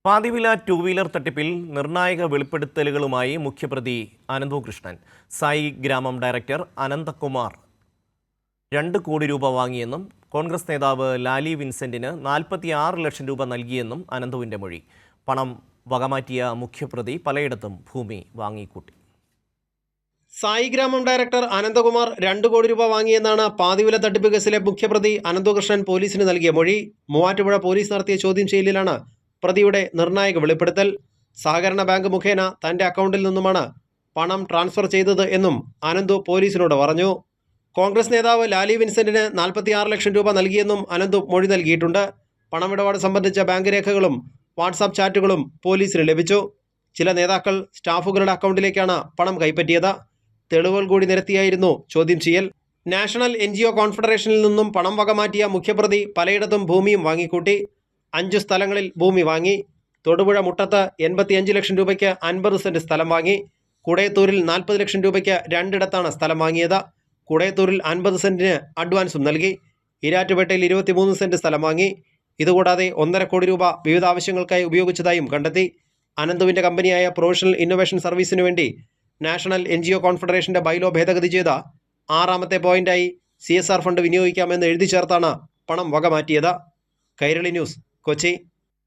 പാതിവില two wheeler തട്ടിപ്പിൽ നിർണായക വെളിപ്പെടുത്തലുകളുമായി മുഖ്യപ്രതി അനന്തു കൃഷ്ണൻ. സായി ഗ്രാമം ഡയറക്ടർ അനന്തകുമാർ 2 കോടി രൂപ വാങ്ങിയെന്നും കോൺഗ്രസ് നേതാവ് ലാലി വിൻസെന്റിന് 46 ലക്ഷം രൂപ നൽകിയെന്നും അനന്തുവിന്റെ മൊഴി. പണം വകമാറ്റിയ മുഖ്യപ്രതി പലയിടത്തും ഭൂമി വാങ്ങിക്കൂട്ടി. സായി ഗ്രാമം ഡയറക്ടർ അനന്തകുമാർ 2 കോടി രൂപ വാങ്ങിയെന്നാണ് പാതിവില തട്ടിപ്പ് കേസിലെ മുഖ്യപ്രതി അനന്തകൃഷ്ണൻ പോലീസിന് നൽകിയ മൊഴി. മൂവാറ്റുപുഴ പോലീസ് നടത്തിയ ചോദ്യം ചെയ്യലിലാണ് പ്രതിയുടെ നിർണായക വെളിപ്പെടുത്തൽ. സഹകരണ ബാങ്ക് മുഖേന തന്റെ അക്കൗണ്ടിൽ നിന്നുമാണ് പണം ട്രാൻസ്ഫർ ചെയ്തത് എന്നും അനന്തു പോലീസിനോട് പറഞ്ഞു. കോൺഗ്രസ് നേതാവ് ലാലി വിൻസെന്റിന് 46 ലക്ഷം രൂപ നൽകിയെന്നും അനന്തു മൊഴി നൽകിയിട്ടുണ്ട്. പണമിടപാട് സംബന്ധിച്ച ബാങ്ക് രേഖകളും വാട്സാപ്പ് ചാറ്റുകളും പോലീസിന് ലഭിച്ചു. ചില നേതാക്കൾ സ്റ്റാഫുകളുടെ അക്കൗണ്ടിലേക്കാണ് പണം കൈപ്പറ്റിയത്. തെളിവുകൾ കൂടി നിരത്തിയായിരുന്നു ചോദ്യം ചെയ്യൽ. നാഷണൽ NGO കോൺഫെഡറേഷനിൽ നിന്നും പണം വകമാറ്റിയ മുഖ്യപ്രതി പലയിടത്തും ഭൂമിയും വാങ്ങിക്കൂട്ടി. 5 സ്ഥലങ്ങളിൽ ഭൂമി വാങ്ങി. തൊടുപുഴ മുട്ടത്ത് 85 ലക്ഷം രൂപയ്ക്ക് 50 സെന്റ് സ്ഥലം വാങ്ങി. കുടയത്തൂരിൽ 40 ലക്ഷം രൂപയ്ക്ക് 2 ഇടത്താണ് സ്ഥലം വാങ്ങിയത്. കുടയത്തൂരിൽ 50 സെന്റിന് അഡ്വാൻസും നൽകി. ഈരാറ്റുപേട്ടയിൽ 23 സെന്റ് സ്ഥലം വാങ്ങി. ഇതുകൂടാതെ 1.5 കോടി രൂപ വിവിധ ആവശ്യങ്ങൾക്കായി ഉപയോഗിച്ചതായും കണ്ടെത്തി. അനന്തുവിന്റെ കമ്പനിയായ പ്രൊഫഷണൽ ഇന്നൊവേഷൻ സർവീസിനു വേണ്ടി നാഷണൽ NGO കോൺഫെഡറേഷന്റെ ബൈലോ ഭേദഗതി ചെയ്ത 6ാമത്തെ പോയിന്റായി CSR ഫണ്ട് വിനിയോഗിക്കാമെന്ന് എഴുതി ചേർത്താണ് പണം വകമാറ്റിയത്. കൈരളി ന്യൂസ്, കൊച്ചി.